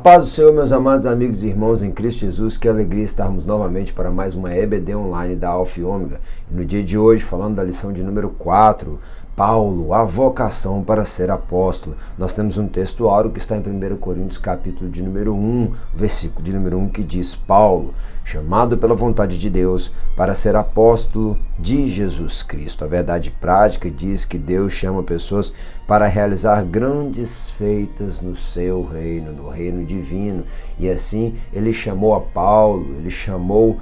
paz do Senhor, meus amados amigos e irmãos em Cristo Jesus, que alegria estarmos novamente para mais uma EBD online da Alfa e Ômega. E no dia de hoje, falando da lição de número 4, Paulo, a vocação para ser apóstolo. Nós temos um texto áureo que está em 1 Coríntios, capítulo de número 1, versículo de número 1, que diz: Paulo, chamado pela vontade de Deus para ser apóstolo de Jesus Cristo. A verdade prática diz que Deus chama pessoas para realizar grandes feitas no seu reino, no reino divino. E assim, ele chamou a Paulo, ele chamou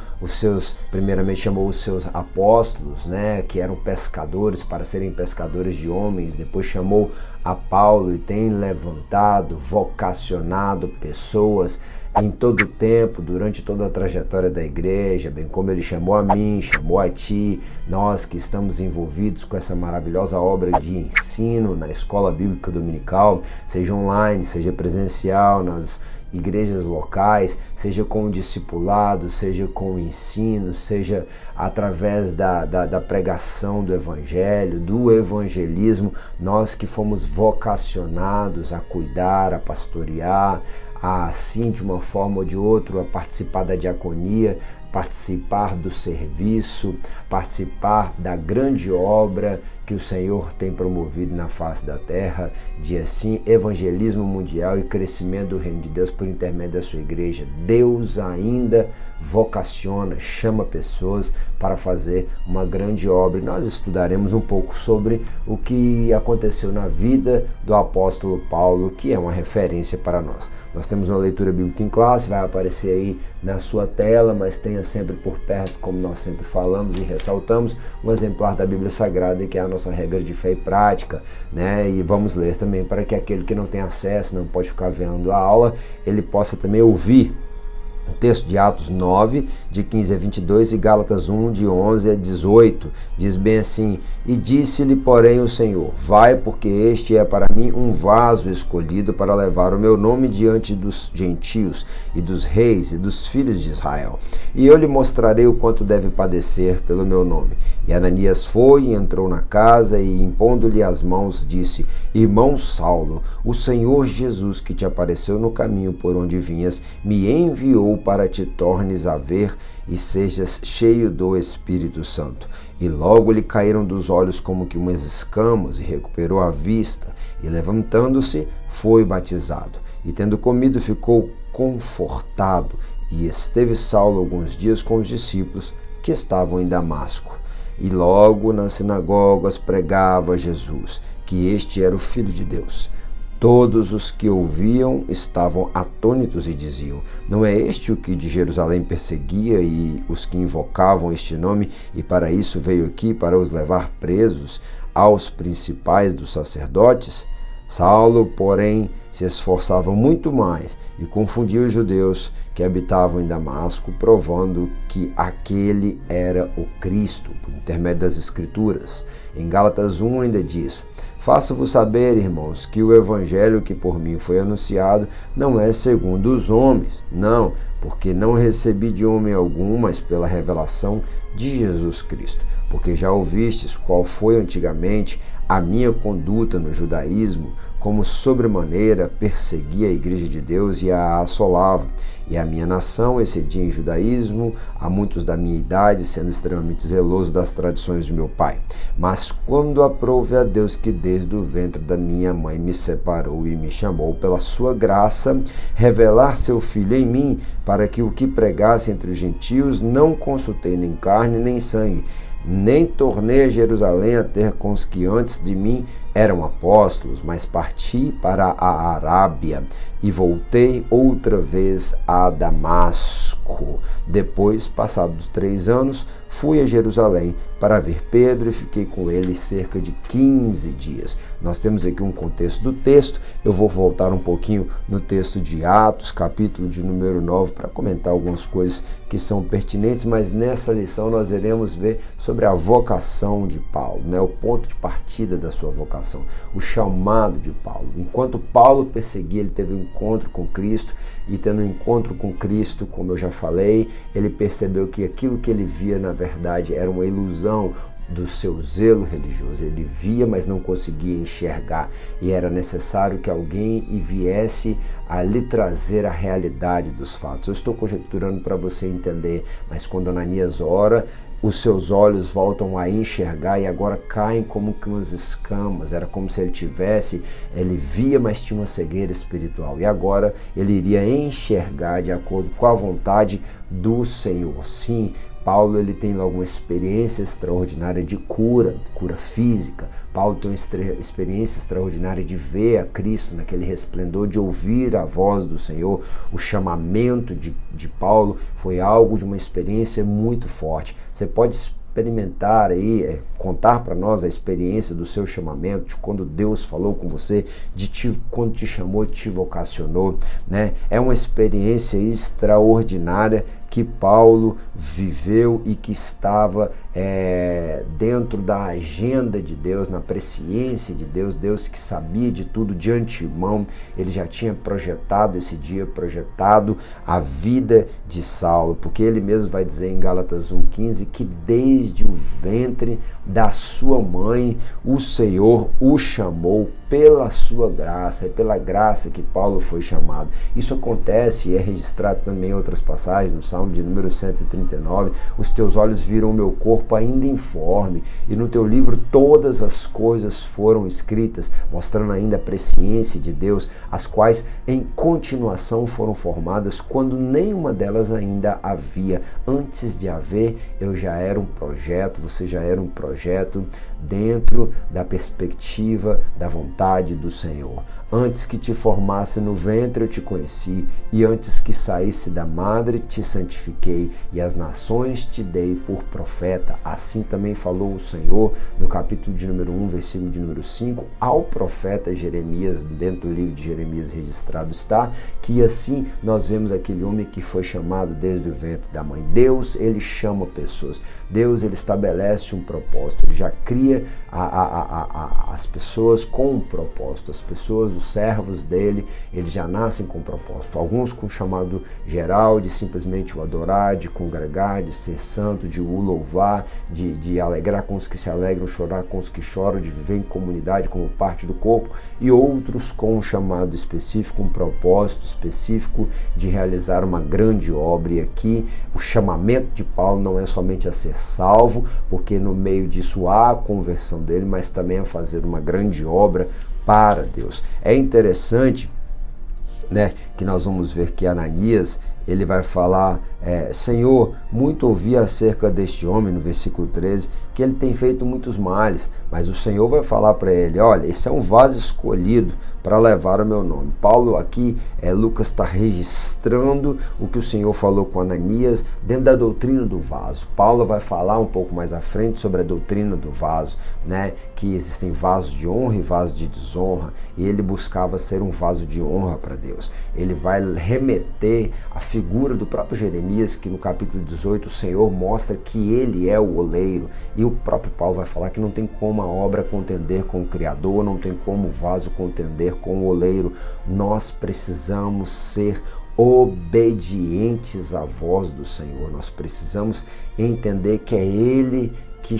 primeiramente chamou os seus apóstolos, que eram pescadores, para serem pescadores de homens. Depois chamou a Paulo e tem levantado, vocacionado pessoas em todo o tempo, durante toda a trajetória da igreja, bem como ele chamou a mim, chamou a ti, nós que estamos envolvidos com essa maravilhosa obra de ensino na Escola Bíblica Dominical, seja online, seja presencial, nas igrejas locais, seja com o discipulado, seja com o ensino, seja através da pregação do evangelho, do evangelismo, nós que fomos vocacionados a cuidar, a pastorear, assim de uma forma ou de outra, a participar da diaconia, participar do serviço, participar da grande obra que o Senhor tem promovido na face da terra, de assim evangelismo mundial e crescimento do reino de Deus por intermédio da sua igreja. Deus ainda vocaciona, chama pessoas para fazer uma grande obra. E nós estudaremos um pouco sobre o que aconteceu na vida do apóstolo Paulo, que é uma referência para nós. Nós temos uma leitura bíblica em classe, vai aparecer aí na sua tela, mas tenha sempre por perto, como nós sempre falamos e ressaltamos, um exemplar da Bíblia Sagrada, que é a nossa regra de fé e prática, E vamos ler também para que aquele que não tem acesso, não pode ficar vendo a aula, ele possa também ouvir o texto de Atos 9, de 15 a 22 e Gálatas 1, de 11 a 18. Diz bem assim: E disse-lhe, porém, o Senhor: Vai, porque este é para mim um vaso escolhido para levar o meu nome diante dos gentios e dos reis e dos filhos de Israel. E eu lhe mostrarei o quanto deve padecer pelo meu nome. E Ananias foi e entrou na casa e, impondo-lhe as mãos, disse: Irmão Saulo, o Senhor Jesus, que te apareceu no caminho por onde vinhas, me enviou para te tornes a ver e sejas cheio do Espírito Santo. E logo lhe caíram dos olhos como que umas escamas, e recuperou a vista, e levantando-se, foi batizado. E tendo comido, ficou confortado, e esteve Saulo alguns dias com os discípulos que estavam em Damasco. E logo nas sinagogas pregava Jesus, que este era o Filho de Deus. Todos os que ouviam estavam atônitos e diziam: Não é este o que de Jerusalém perseguia e os que invocavam este nome, e para isso veio aqui, para os levar presos aos principais dos sacerdotes? Saulo, porém, se esforçava muito mais e confundia os judeus que habitavam em Damasco, provando que aquele era o Cristo, por intermédio das Escrituras. Em Gálatas 1 ainda diz: Faço-vos saber, irmãos, que o evangelho que por mim foi anunciado não é segundo os homens, não, porque não recebi de homem algum, mas pela revelação de Jesus Cristo. Porque já ouvistes qual foi antigamente a minha conduta no judaísmo, como sobremaneira perseguia a igreja de Deus e a assolava. E a minha nação excedia em judaísmo a muitos da minha idade, sendo extremamente zeloso das tradições de meu pai. Mas quando aprouve a Deus, que desde o ventre da minha mãe me separou e me chamou pela sua graça, revelar seu Filho em mim, para que o que pregasse entre os gentios, não consultei nem carne nem sangue, nem tornei a Jerusalém a ter com os que antes de mim eram apóstolos, mas parti para a Arábia e voltei outra vez a Damasco. Depois, passados 3 anos, fui a Jerusalém para ver Pedro e fiquei com ele cerca de 15 dias. Nós temos aqui um contexto do texto. Eu vou voltar um pouquinho no texto de Atos, capítulo de número 9, para comentar algumas coisas que são pertinentes, mas nessa lição nós iremos ver sobre a vocação de Paulo, o ponto de partida da sua vocação, o chamado de Paulo. Enquanto Paulo perseguia, ele teve um encontro com Cristo, e tendo um encontro com Cristo, como eu já falei, ele percebeu que aquilo que ele via na verdade era uma ilusão, do seu zelo religioso. Ele via, mas não conseguia enxergar, e era necessário que alguém viesse a lhe trazer a realidade dos fatos. Eu estou conjecturando para você entender, mas quando Ananias ora, os seus olhos voltam a enxergar e agora caem como que umas escamas. Era como se ele via, mas tinha uma cegueira espiritual. E agora ele iria enxergar de acordo com a vontade do Senhor. Sim, Paulo ele tem logo uma experiência extraordinária de cura física. Paulo tem uma experiência extraordinária de ver a Cristo naquele resplendor, de ouvir a voz do Senhor. O chamamento de Paulo foi algo de uma experiência muito forte. Você pode experimentar aí, contar para nós a experiência do seu chamamento, de quando Deus falou com você, quando te chamou, te vocacionou, né? É uma experiência extraordinária que Paulo viveu e que estava dentro da agenda de Deus, na presciência de Deus, Deus que sabia de tudo de antemão. Ele já tinha projetado esse dia, projetado a vida de Saulo, porque ele mesmo vai dizer em Gálatas 1,15 que desde o ventre da sua mãe o Senhor o chamou pela sua graça, é pela graça que Paulo foi chamado. Isso acontece e é registrado também em outras passagens, no Salmo de número 139, os teus olhos viram o meu corpo ainda informe, e no teu livro todas as coisas foram escritas, mostrando ainda a presciência de Deus, as quais em continuação foram formadas quando nenhuma delas ainda havia. Antes de haver, eu já era um projeto, você já era um projeto dentro da perspectiva da vontade do Senhor. Antes que te formasse no ventre eu te conheci, e antes que saísse da madre te santifiquei, e as nações te dei por profeta. Assim também falou o Senhor no capítulo de número 1, versículo de número 5, ao profeta Jeremias. Dentro do livro de Jeremias registrado está que assim nós vemos aquele homem que foi chamado desde o ventre da mãe. Deus, ele chama pessoas. Deus, ele estabelece um propósito. Ele já cria as pessoas com um propósito. As pessoas, os servos dele, eles já nascem com um propósito. Alguns com o chamado geral de simplesmente o adorar, de congregar, de ser santo, de o louvar, de alegrar com os que se alegram, chorar com os que choram, de viver em comunidade como parte do corpo, e outros com um chamado específico, um propósito específico de realizar uma grande obra. E aqui o chamamento de Paulo não é somente a ser salvo, porque no meio disso há a conversão dele, mas também a fazer uma grande obra para Deus. É interessante, né, que nós vamos ver que Ananias, ele vai falar, Senhor, muito ouvi acerca deste homem, no versículo 13, que ele tem feito muitos males, mas o Senhor vai falar para ele, olha, esse é um vaso escolhido para levar o meu nome. Paulo aqui, Lucas está registrando o que o Senhor falou com Ananias dentro da doutrina do vaso. Paulo vai falar um pouco mais à frente sobre a doutrina do vaso, né, que existem vasos de honra e vasos de desonra, e ele buscava ser um vaso de honra para Deus. Ele vai remeter a figura do próprio Jeremias, que no capítulo 18 o Senhor mostra que ele é o oleiro, e o próprio Paulo vai falar que não tem como a obra contender com o Criador, não tem como o vaso contender com o oleiro. Nós precisamos ser obedientes à voz do Senhor, nós precisamos entender que é Ele que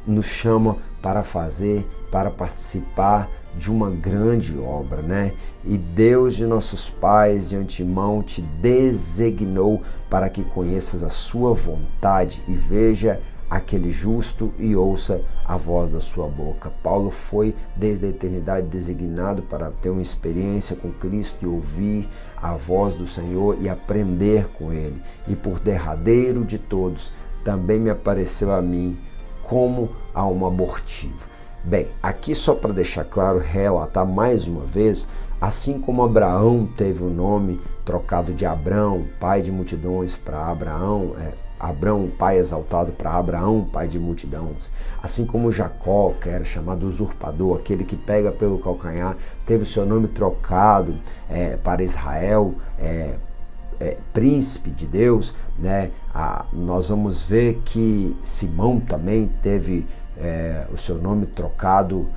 nos chama para fazer, para participar de uma grande obra, né? E Deus de nossos pais de antemão te designou para que conheças a sua vontade e veja aquele justo e ouça a voz da sua boca. Paulo foi desde a eternidade designado para ter uma experiência com Cristo e ouvir a voz do Senhor e aprender com Ele. E por derradeiro de todos, também me apareceu a mim como a um abortivo. Bem, aqui só para deixar claro, relatar mais uma vez, assim como Abraão teve o nome trocado de Abrão, pai de multidões, para Abraão, Abrão, pai exaltado, para Abraão, pai de multidões. Assim como Jacó, que era chamado usurpador, aquele que pega pelo calcanhar, teve o seu nome trocado para Israel, príncipe de Deus, né? Nós vamos ver que Simão também teve o seu nome trocado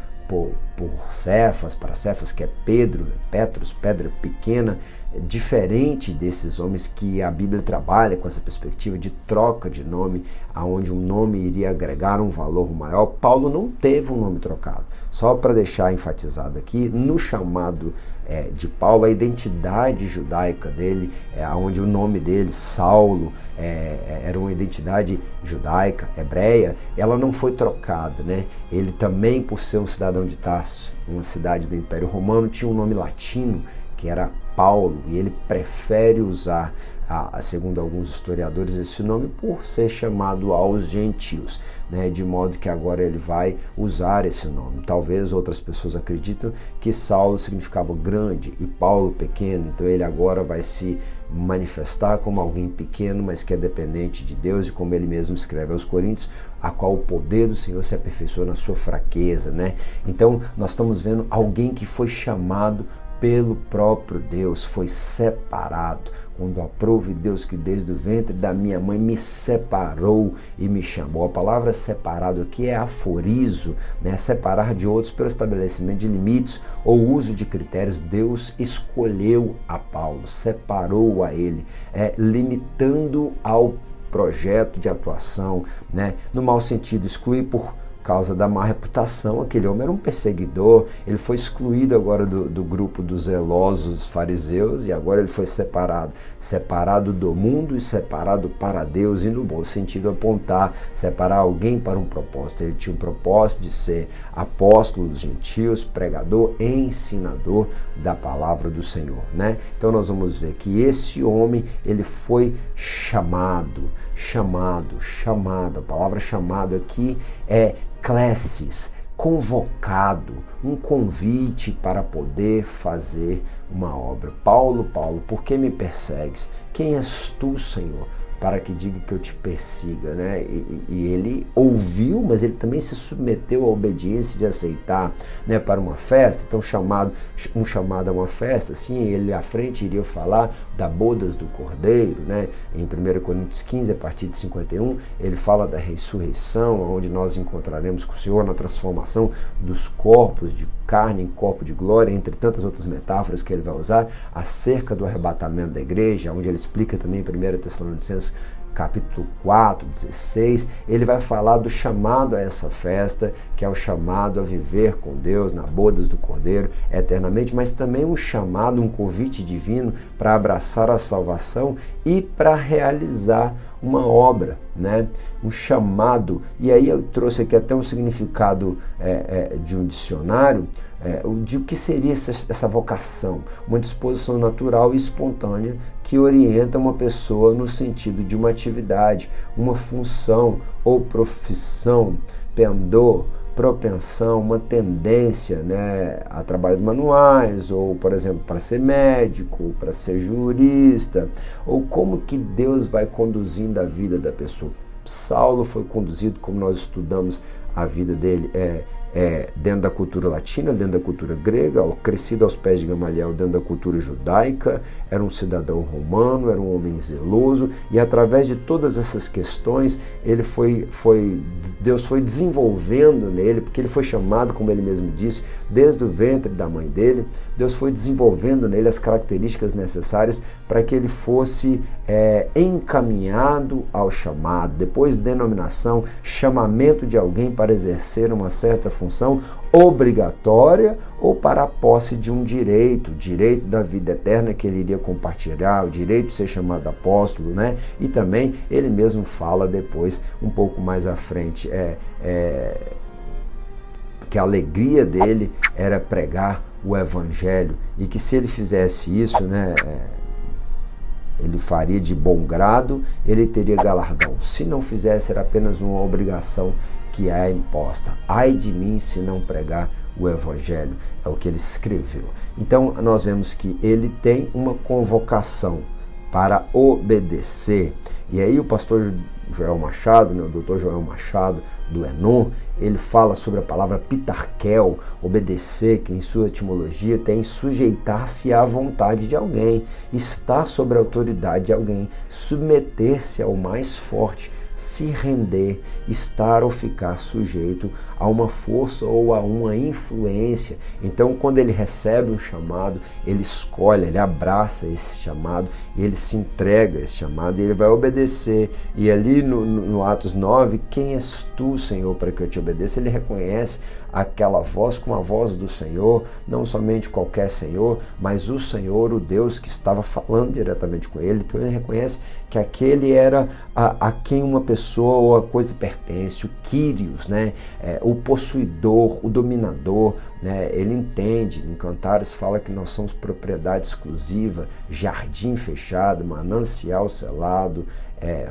por Cefas, para Cefas, que é Pedro, Petros, pedra pequena, diferente desses homens que a Bíblia trabalha com essa perspectiva de troca de nome, aonde um nome iria agregar um valor maior. Paulo não teve um nome trocado. Só para deixar enfatizado aqui, no chamado de Paulo, a identidade judaica dele, onde o nome dele, Saulo, era uma identidade judaica, hebreia, ela não foi trocada, né? Ele também, por ser um cidadão de Tarso, uma cidade do Império Romano, tinha um nome latino, que era Paulo, e ele prefere usar, segundo alguns historiadores, esse nome por ser chamado aos gentios, né? De modo que agora ele vai usar esse nome. Talvez outras pessoas acreditam que Saulo significava grande e Paulo pequeno, então ele agora vai se manifestar como alguém pequeno, mas que é dependente de Deus, e como ele mesmo escreve aos Coríntios, a qual o poder do Senhor se aperfeiçoa na sua fraqueza, né? Então nós estamos vendo alguém que foi chamado pelo próprio Deus, foi separado, quando aprove Deus que desde o ventre da minha mãe me separou e me chamou. A palavra separado aqui é aforizo, né? Separar de outros pelo estabelecimento de limites ou uso de critérios. Deus escolheu a Paulo, separou a ele, limitando ao projeto de atuação, né? No mau sentido, excluir por causa da má reputação. Aquele homem era um perseguidor, ele foi excluído agora do grupo dos zelosos fariseus, e agora ele foi separado do mundo e separado para Deus, e no bom sentido apontar, separar alguém para um propósito. Ele tinha um propósito de ser apóstolo dos gentios, pregador e ensinador da palavra do Senhor, né? Então nós vamos ver que esse homem, ele foi chamado. A palavra chamado aqui é klesis, convocado, um convite para poder fazer uma obra. Paulo, por que me persegues? Quem és tu, Senhor, para que diga que eu te persiga, né? E ele ouviu, mas ele também se submeteu à obediência de aceitar, né, para uma festa. Então um chamado a uma festa, sim, ele à frente iria falar da bodas do Cordeiro, né? Em 1 Coríntios 15, a partir de 51, ele fala da ressurreição, onde nós encontraremos com o Senhor na transformação dos corpos de carne em corpo de glória, entre tantas outras metáforas que ele vai usar acerca do arrebatamento da igreja, onde ele explica também em 1 Tessalonicenses capítulo 4, 16, ele vai falar do chamado a essa festa, que é o chamado a viver com Deus na bodas do Cordeiro eternamente, mas também um chamado, um convite divino para abraçar a salvação e para realizar uma obra, né? Um chamado. E aí eu trouxe aqui até um significado de um dicionário, de o que seria essa vocação. Uma disposição natural e espontânea que orienta uma pessoa no sentido de uma atividade, uma função ou profissão, pendor, propensão, uma tendência, né, a trabalhos manuais, ou, por exemplo, para ser médico, para ser jurista, ou como que Deus vai conduzindo a vida da pessoa. Saulo foi conduzido, como nós estudamos a vida dele, dentro da cultura latina, dentro da cultura grega, crescido aos pés de Gamaliel, dentro da cultura judaica, era um cidadão romano, era um homem zeloso, e através de todas essas questões, Deus foi desenvolvendo nele, porque ele foi chamado, como ele mesmo disse, desde o ventre da mãe dele. Deus foi desenvolvendo nele as características necessárias para que ele fosse encaminhado ao chamado, depois denominação, chamamento de alguém para exercer uma certa função obrigatória ou para a posse de um direito da vida eterna que ele iria compartilhar, o direito de ser chamado apóstolo, né? E também ele mesmo fala depois, um pouco mais à frente, que a alegria dele era pregar o evangelho, e que se ele fizesse isso, né, ele faria de bom grado, ele teria galardão. Se não fizesse, era apenas uma obrigação que é imposta. Ai de mim se não pregar o evangelho, é o que ele escreveu. Então nós vemos que ele tem uma convocação para obedecer. E aí o pastor Joel Machado, o doutor Joel Machado, do Enon, ele fala sobre a palavra pitarquel, obedecer, que em sua etimologia tem sujeitar-se à vontade de alguém, estar sob a autoridade de alguém, submeter-se ao mais forte, se render, estar ou ficar sujeito a uma força ou a uma influência. Então, quando ele recebe um chamado, ele escolhe, ele abraça esse chamado, ele se entrega a esse chamado e ele vai obedecer. E ali no Atos 9, quem és tu, Senhor, para que eu te obedeça? Ele reconhece aquela voz como a voz do Senhor, não somente qualquer Senhor, mas o Senhor, o Deus que estava falando diretamente com ele. Então ele reconhece que aquele era a quem uma pessoa ou a coisa pertence, o Kyrios, né? O possuidor, o dominador, né? Ele entende, em Cantares fala que nós somos propriedade exclusiva, jardim fechado, manancial selado,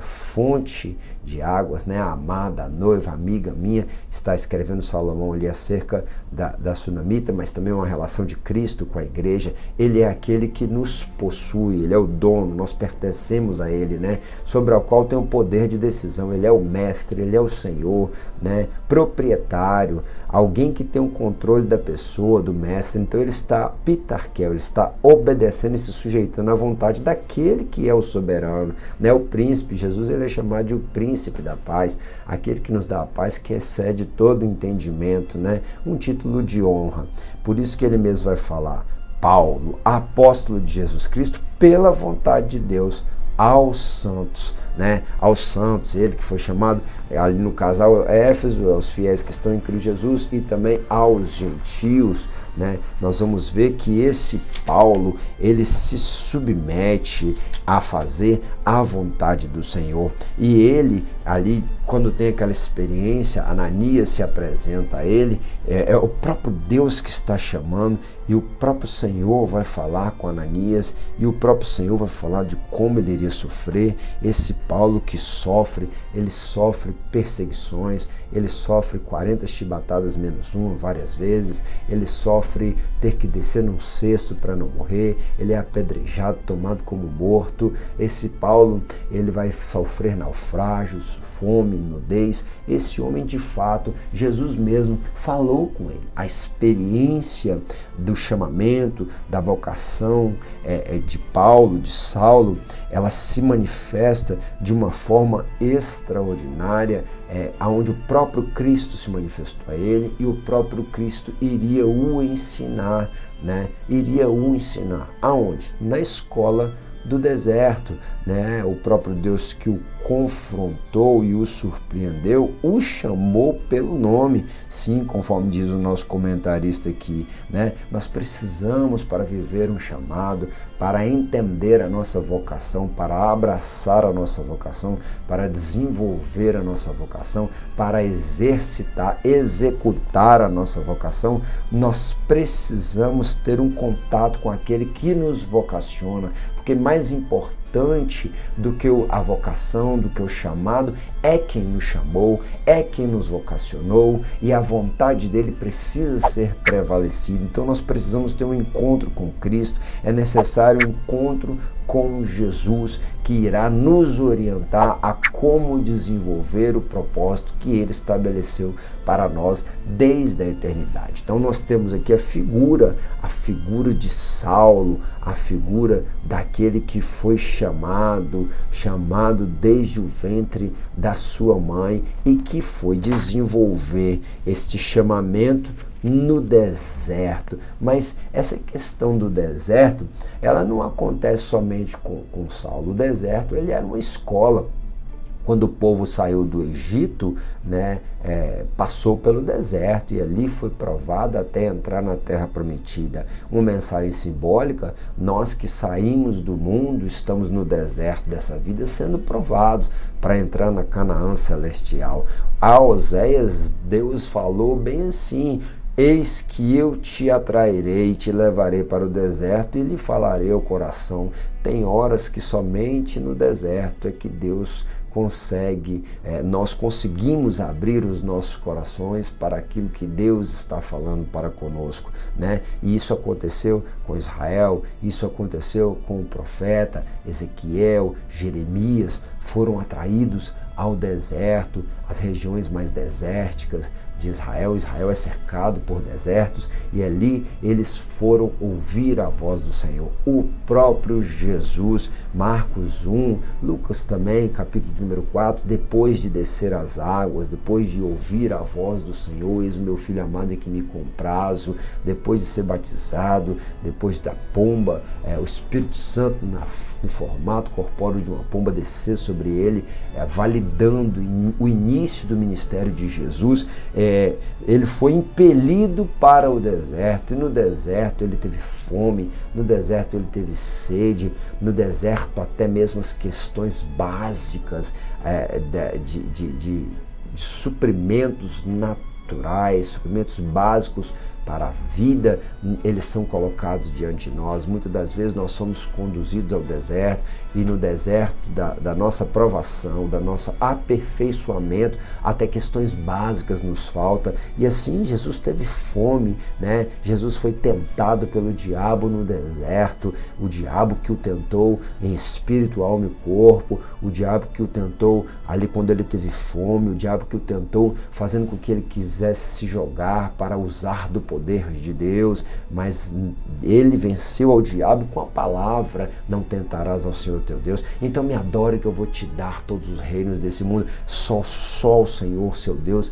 fonte de águas, né? A amada, a noiva, amiga minha, está escrevendo Salomão ali acerca da sunamita, mas também uma relação de Cristo com a igreja. Ele é aquele que nos possui, ele é o dono, nós pertencemos a ele, né? Sobre o qual tem o poder de decisão. Ele é o mestre, ele é o Senhor, né? Proprietário, alguém que tem o controle da pessoa, do mestre. Então ele está pitarquel, ele está obedecendo e se sujeitando à vontade daquele que é o soberano, né? O príncipe. Jesus, ele é chamado de o príncipe da paz, aquele que nos dá a paz que excede todo o entendimento, né? Um título de honra. Por isso que ele mesmo vai falar, Paulo, apóstolo de Jesus Cristo, pela vontade de Deus, aos santos, né? Aos santos, ele que foi chamado ali no casal Éfeso, aos fiéis que estão em Cristo Jesus e também aos gentios, né? Nós vamos ver que esse Paulo, ele se submete a fazer a vontade do Senhor. E ele ali, quando tem aquela experiência, Ananias se apresenta a ele, é o próprio Deus que está chamando, e o próprio Senhor vai falar com Ananias, e o próprio Senhor vai falar de como ele iria sofrer. Esse Paulo que sofre, ele sofre perseguições, ele sofre 40 chibatadas menos uma várias vezes, ele sofre ter que descer num cesto para não morrer, ele é apedrejado, tomado como morto. Esse Paulo, ele vai sofrer naufrágios, fome, nudez. Esse homem, de fato, Jesus mesmo falou com ele. A experiência do chamamento, da vocação de Paulo, de Saulo, ela se manifesta de uma forma extraordinária, onde o próprio Cristo se manifestou a ele e o próprio Cristo iria o ensinar, né? Iria o ensinar. Aonde? Na escola do deserto, né? O próprio Deus que o confrontou e o surpreendeu, o chamou pelo nome. Sim, conforme diz o nosso comentarista aqui, né? Nós precisamos, para viver um chamado, para entender a nossa vocação, para abraçar a nossa vocação, para desenvolver a nossa vocação, para exercitar, executar a nossa vocação, nós precisamos ter um contato com aquele que nos vocaciona, porque mais importante do que a vocação, do que o chamado, é quem nos chamou, é quem nos vocacionou, e a vontade dele precisa ser prevalecida. Então nós precisamos ter um encontro com Cristo, é necessário um encontro com Jesus, que irá nos orientar a como desenvolver o propósito que ele estabeleceu para nós desde a eternidade. Então nós temos aqui a figura de Saulo, a figura daquele que foi chamado desde o ventre da sua mãe e que foi desenvolver este chamamento no deserto. Mas essa questão do deserto, ela não acontece somente com Saulo. O deserto, ele era uma escola. Quando o povo saiu do Egito, né, passou pelo deserto e ali foi provado até entrar na terra prometida. Uma mensagem simbólica: nós que saímos do mundo, estamos no deserto dessa vida sendo provados para entrar na Canaã celestial. A Oséias, Deus falou bem assim: eis que eu te atrairei e te levarei para o deserto e lhe falarei ao coração. Tem horas que somente no deserto é que Deus nós conseguimos abrir os nossos corações para aquilo que Deus está falando para conosco, né? E isso aconteceu com Israel, isso aconteceu com o profeta Ezequiel, Jeremias, foram atraídos ao deserto, às regiões mais desérticas de Israel. Israel é cercado por desertos e ali eles foram ouvir a voz do Senhor. O próprio Jesus, Marcos 1, Lucas também, capítulo número 4, depois de descer as águas, depois de ouvir a voz do Senhor, eis o meu filho amado em que me comprazo, depois de ser batizado, depois da pomba, o Espírito Santo no formato corpóreo de uma pomba descer sobre ele, validando o início do ministério de Jesus, ele foi impelido para o deserto, e no deserto ele teve fome, no deserto ele teve sede, no deserto até mesmo as questões básicas de suprimentos naturais, suprimentos básicos para a vida, eles são colocados diante de nós. Muitas das vezes nós somos conduzidos ao deserto, e no deserto da nossa provação, da nosso aperfeiçoamento, até questões básicas nos faltam. E assim Jesus teve fome, né? Jesus foi tentado pelo diabo no deserto, o diabo que o tentou em espírito, alma e corpo, o diabo que o tentou ali quando ele teve fome, o diabo que o tentou fazendo com que ele quisesse se jogar para usar do poder de Deus, mas ele venceu ao diabo com a palavra: não tentarás ao Senhor teu Deus. Então me adore, que eu vou te dar todos os reinos desse mundo. Só o Senhor seu Deus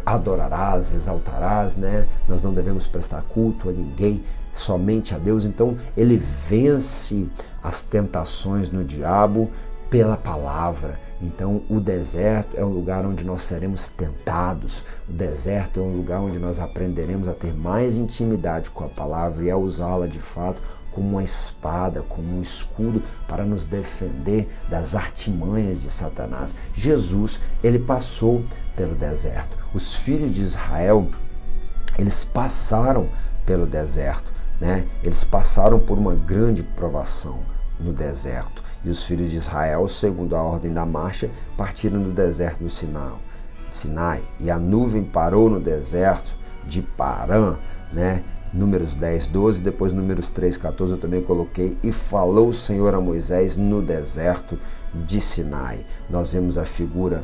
adorarás, exaltarás, né? Nós não devemos prestar culto a ninguém, somente a Deus. Então ele vence as tentações no diabo pela palavra. Então o deserto é um lugar onde nós seremos tentados, o deserto é um lugar onde nós aprenderemos a ter mais intimidade com a palavra e a usá-la de fato como uma espada, como um escudo para nos defender das artimanhas de Satanás. Jesus, ele passou pelo deserto. Os filhos de Israel, eles passaram pelo deserto, né? Eles passaram por uma grande provação no deserto. E os filhos de Israel, segundo a ordem da marcha, partiram do deserto do Sinai. E a nuvem parou no deserto de Parã, né? Números 10, 12, depois Números 3, 14 eu também coloquei. E falou o Senhor a Moisés no deserto de Sinai. Nós vemos a figura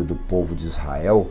do povo de Israel,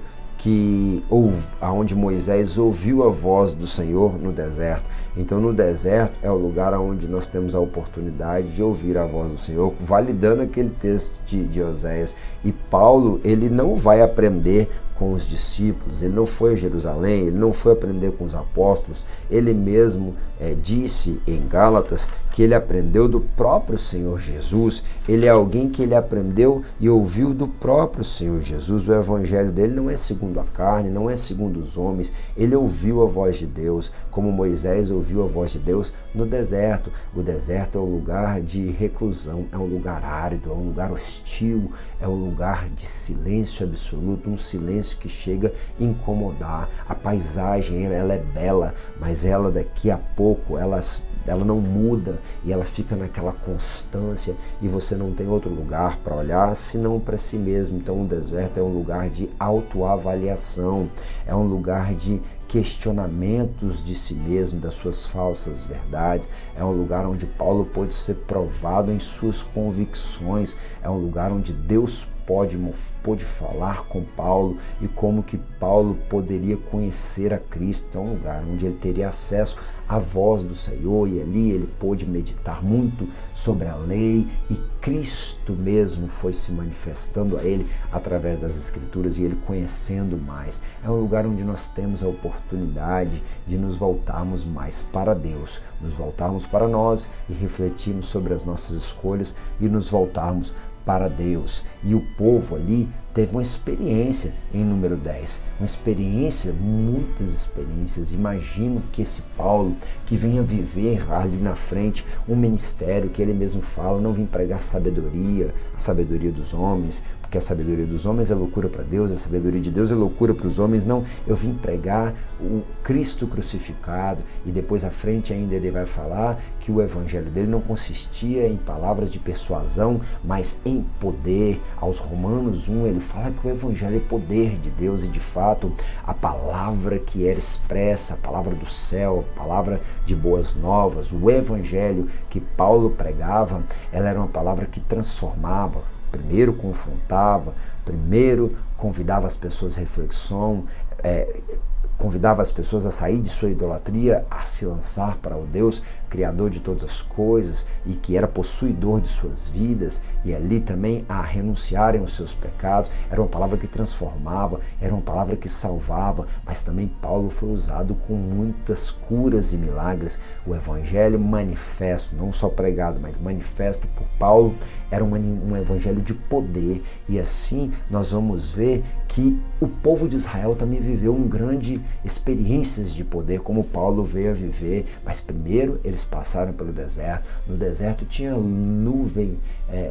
aonde Moisés ouviu a voz do Senhor no deserto. Então no deserto é o lugar onde nós temos a oportunidade de ouvir a voz do Senhor, validando aquele texto de Oséias. E Paulo, ele não vai aprender com os discípulos, ele não foi a Jerusalém, ele não foi aprender com os apóstolos, ele mesmo disse em Gálatas que ele aprendeu do próprio Senhor Jesus. Ele é alguém que ele aprendeu e ouviu do próprio Senhor Jesus. O evangelho dele não é segundo a carne, não é segundo os homens, ele ouviu a voz de Deus, como Moisés ouviu a voz de Deus no deserto. O deserto é um lugar de reclusão, é um lugar árido, é um lugar hostil, é um lugar de silêncio absoluto, um silêncio que chega a incomodar. A paisagem, ela é bela, mas ela daqui a pouco, ela não muda e ela fica naquela constância, e você não tem outro lugar para olhar senão para si mesmo. Então o deserto é um lugar de autoavaliação, é um lugar de questionamentos de si mesmo, das suas falsas verdades. É um lugar onde Paulo pôde ser provado em suas convicções, é um lugar onde Deus pôde falar com Paulo e como que Paulo poderia conhecer a Cristo. É um lugar onde ele teria acesso à voz do Senhor, e ali ele pôde meditar muito sobre a lei, e Cristo mesmo foi se manifestando a ele através das Escrituras e ele conhecendo mais. É um lugar onde nós temos a oportunidade de nos voltarmos mais para Deus, nos voltarmos para nós e refletirmos sobre as nossas escolhas e nos voltarmos para Deus. E o povo ali teve uma experiência em número 10, uma experiência, muitas experiências. Imagino que esse Paulo, que venha viver ali na frente um ministério que ele mesmo fala: não vim pregar sabedoria, a sabedoria dos homens, porque a sabedoria dos homens é loucura para Deus, a sabedoria de Deus é loucura para os homens. Não, eu vim pregar o Cristo crucificado. E depois à frente ainda ele vai falar que o evangelho dele não consistia em palavras de persuasão, mas em poder. Aos Romanos 1 ele fala que o evangelho é poder de Deus, e de fato a palavra que era expressa, a palavra do céu, a palavra de boas novas, o evangelho que Paulo pregava, ela era uma palavra que transformava. primeiro confrontava, primeiro convidava as pessoas à reflexão, convidava as pessoas a sair de sua idolatria, a se lançar para o Deus Criador de todas as coisas e que era possuidor de suas vidas, e ali também a renunciarem aos seus pecados. Era uma palavra que transformava, era uma palavra que salvava, mas também Paulo foi usado com muitas curas e milagres. O evangelho manifesto, não só pregado, mas manifesto por Paulo, era um evangelho de poder, e assim nós vamos ver que o povo de Israel também viveu grandes experiências de poder, como Paulo veio a viver, mas primeiro eles passaram pelo deserto. No deserto tinha nuvem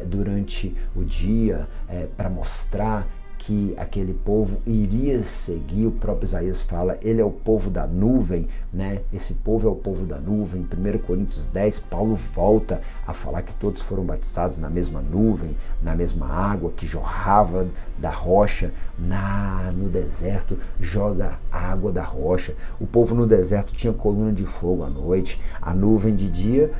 durante o dia para mostrar que aquele povo iria seguir. O próprio Isaías fala, ele é o povo da nuvem, né? Esse povo é o povo da nuvem. Em 1 Coríntios 10, Paulo volta a falar que todos foram batizados na mesma nuvem, na mesma água que jorrava da rocha. No deserto joga a água da rocha. O povo no deserto tinha coluna de fogo à noite, a nuvem de dia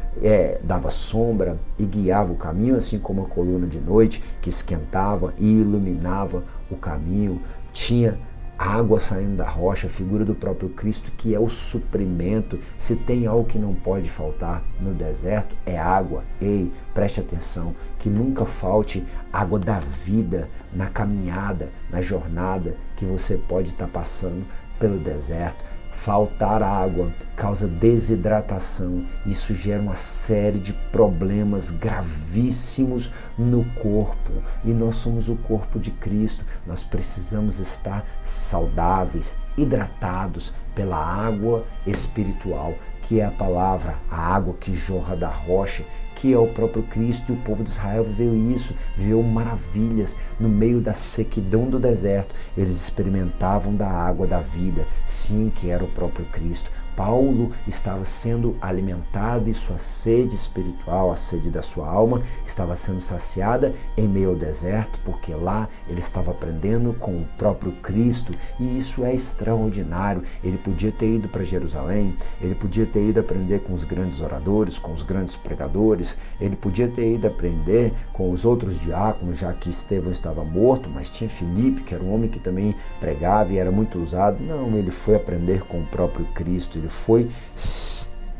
dava sombra e guiava o caminho, assim como a coluna de noite que esquentava e iluminava o caminho. Tinha água saindo da rocha, figura do próprio Cristo, que é o suprimento. Se tem algo que não pode faltar no deserto, é água. Ei, preste atenção, que nunca falte água da vida na caminhada, na jornada que você pode estar passando pelo deserto. Faltar água causa desidratação. Isso gera uma série de problemas gravíssimos no corpo. E nós somos o corpo de Cristo. Nós precisamos estar saudáveis, hidratados pela água espiritual, que é a palavra, a água que jorra da rocha, que é o próprio Cristo. E o povo de Israel viveu isso, viveu maravilhas no meio da sequidão do deserto. Eles experimentavam da água da vida, sim, que era o próprio Cristo. Paulo estava sendo alimentado e sua sede espiritual, a sede da sua alma, estava sendo saciada em meio ao deserto, porque lá ele estava aprendendo com o próprio Cristo, e isso é extraordinário. Ele podia ter ido para Jerusalém, ele podia ter ido aprender com os grandes oradores, com os grandes pregadores, ele podia ter ido aprender com os outros diáconos, já que Estevão estava morto, mas tinha Filipe, que era um homem que também pregava e era muito usado. Não, ele foi aprender com o próprio Cristo. Ele foi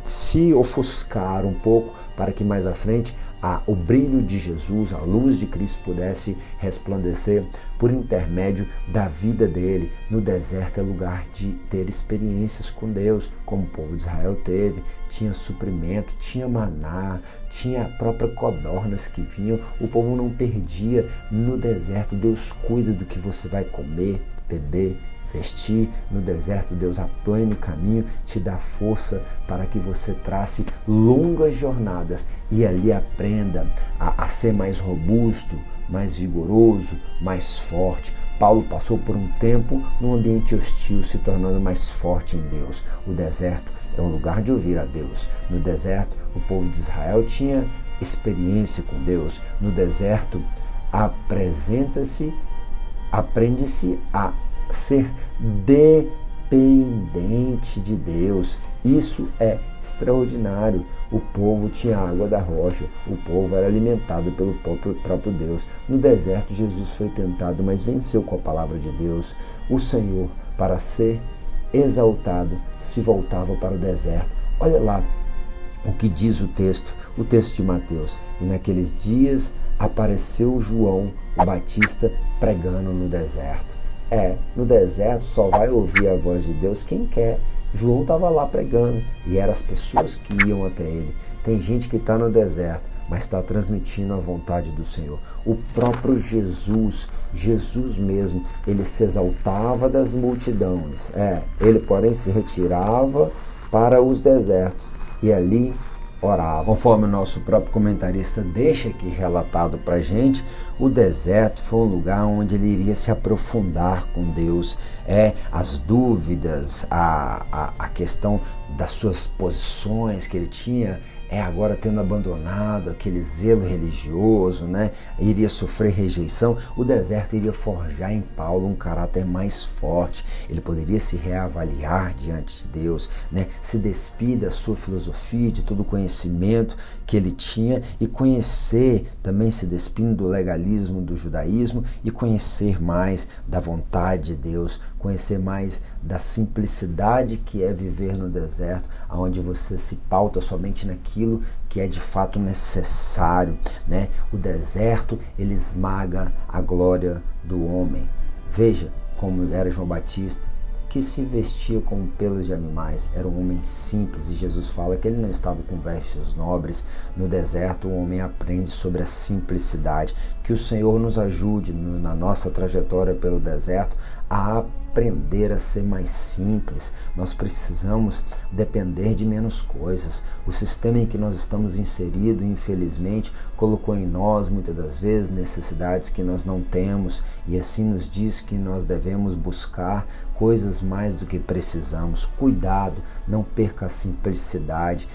se ofuscar um pouco para que mais à frente o brilho de Jesus, a luz de Cristo pudesse resplandecer por intermédio da vida dele. No deserto é lugar de ter experiências com Deus, como o povo de Israel teve. Tinha suprimento, tinha maná, tinha a própria codornas que vinham. O povo não perdia no deserto. Deus cuida do que você vai comer, beber, vestir. No deserto, Deus aplana o caminho, te dá força para que você trace longas jornadas e ali aprenda a ser mais robusto, mais vigoroso, mais forte. Paulo passou por um tempo num ambiente hostil, se tornando mais forte em Deus. O deserto é um lugar de ouvir a Deus. No deserto, o povo de Israel tinha experiência com Deus. No deserto, aprende-se a ser dependente de Deus. Isso é extraordinário. O povo tinha água da rocha, o povo era alimentado pelo próprio Deus. No deserto, Jesus foi tentado, mas venceu com a palavra de Deus. O Senhor, para ser exaltado, se voltava para o deserto. Olha lá o que diz o texto de Mateus. E naqueles dias apareceu João o Batista pregando no deserto. No deserto só vai ouvir a voz de Deus quem quer. João estava lá pregando e eram as pessoas que iam até ele. Tem gente que está no deserto, mas está transmitindo a vontade do Senhor. O próprio Jesus mesmo, ele se exaltava das multidões. Ele, porém, se retirava para os desertos e ali orava. Conforme o nosso próprio comentarista deixa aqui relatado para a gente, o deserto foi um lugar onde ele iria se aprofundar com Deus. As dúvidas, a questão das suas posições que ele tinha, agora tendo abandonado aquele zelo religioso, né, iria sofrer rejeição, o deserto iria forjar em Paulo um caráter mais forte. Ele poderia se reavaliar diante de Deus, né, se despir da sua filosofia, de todo o conhecimento que ele tinha e conhecer, também se despindo do legalismo do judaísmo e conhecer mais da vontade de Deus, conhecer mais da simplicidade que é viver no deserto, onde você se pauta somente naquilo que é de fato necessário, né? O deserto, ele esmaga a glória do homem. Veja como era João Batista, que se vestia com pelos de animais, era um homem simples, e Jesus fala que ele não estava com vestes nobres. No deserto, o homem aprende sobre a simplicidade. Que o Senhor nos ajude na nossa trajetória pelo deserto a aprender a ser mais simples. Nós precisamos depender de menos coisas. O sistema em que nós estamos inseridos, infelizmente, colocou em nós, muitas das vezes, necessidades que nós não temos, e assim nos diz que nós devemos buscar coisas mais do que precisamos. Cuidado, não perca a simplicidade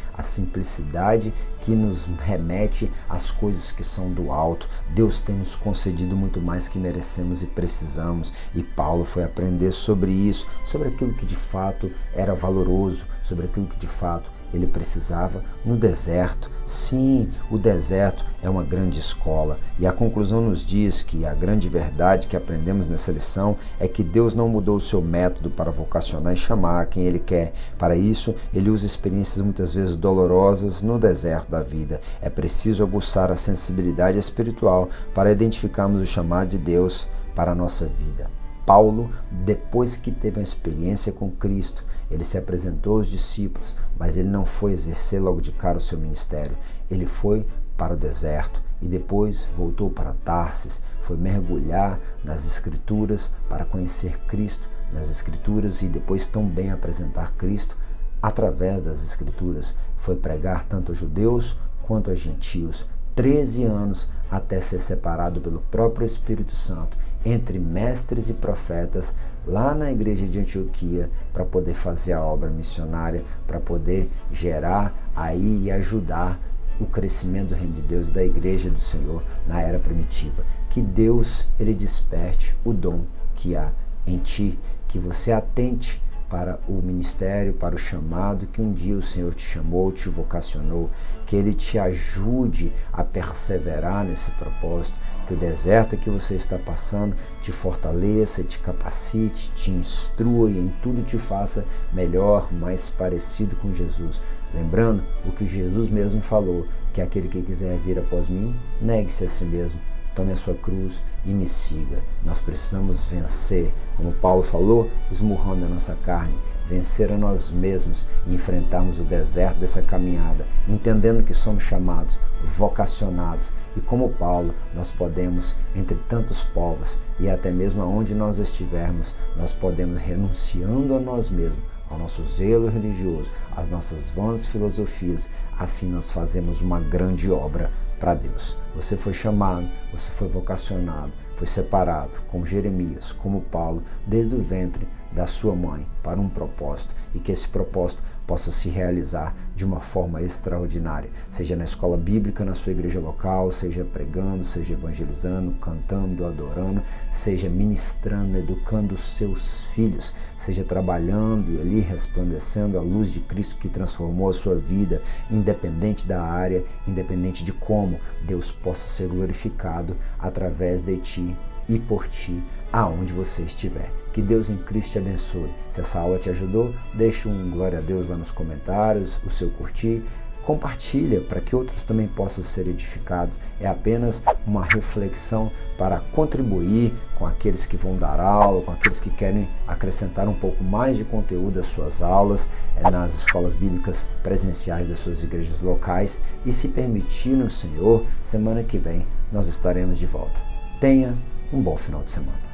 que nos remete às coisas que são do alto. Deus tem nos concedido muito mais que merecemos e precisamos, e Paulo foi aprender sobre isso, sobre aquilo que de fato era valoroso, sobre aquilo que de fato ele precisava no deserto. Sim, o deserto é uma grande escola, e a conclusão nos diz que a grande verdade que aprendemos nessa lição é que Deus não mudou o seu método para vocacionar e chamar quem Ele quer. Para isso, Ele usa experiências muitas vezes dolorosas no deserto da vida. É preciso aguçar a sensibilidade espiritual para identificarmos o chamado de Deus para a nossa vida. Paulo, depois que teve uma experiência com Cristo, ele se apresentou aos discípulos, mas ele não foi exercer logo de cara o seu ministério. Ele foi para o deserto e depois voltou para Tarsis, foi mergulhar nas Escrituras para conhecer Cristo nas Escrituras e depois também apresentar Cristo através das Escrituras. Foi pregar tanto a judeus quanto a gentios. 13 anos até ser separado pelo próprio Espírito Santo entre mestres e profetas lá na igreja de Antioquia para poder fazer a obra missionária, para poder gerar aí e ajudar o crescimento do reino de Deus e da igreja do Senhor na era primitiva. Que Deus ele desperte o dom que há em ti, que você atente para o ministério, para o chamado que um dia o Senhor te chamou, te vocacionou, que Ele te ajude a perseverar nesse propósito, que o deserto que você está passando te fortaleça, te capacite, te instrua e em tudo te faça melhor, mais parecido com Jesus. Lembrando o que Jesus mesmo falou, que aquele que quiser vir após mim, negue-se a si mesmo, tome a sua cruz e me siga. Nós precisamos vencer, como Paulo falou, esmurrando a nossa carne, vencer a nós mesmos e enfrentarmos o deserto dessa caminhada, entendendo que somos chamados, vocacionados, e como Paulo, nós podemos, entre tantos povos e até mesmo aonde nós estivermos, nós podemos, renunciando a nós mesmos, ao nosso zelo religioso, às nossas vãs filosofias, assim nós fazemos uma grande obra para Deus. Você foi chamado, você foi vocacionado, foi separado, como Jeremias, como Paulo, desde o ventre da sua mãe, para um propósito, e que esse propósito possa se realizar de uma forma extraordinária, seja na escola bíblica, na sua igreja local, seja pregando, seja evangelizando, cantando, adorando, seja ministrando, educando os seus filhos, seja trabalhando e ali resplandecendo a luz de Cristo que transformou a sua vida, independente da área, independente de como, Deus possa ser glorificado através de ti e por ti, aonde você estiver. Que Deus em Cristo te abençoe. Se essa aula te ajudou, deixa um glória a Deus lá nos comentários, o seu curtir, compartilha para que outros também possam ser edificados. É apenas uma reflexão para contribuir com aqueles que vão dar aula, com aqueles que querem acrescentar um pouco mais de conteúdo às suas aulas, nas escolas bíblicas presenciais das suas igrejas locais. E se permitir no Senhor, semana que vem nós estaremos de volta. Tenha um bom final de semana.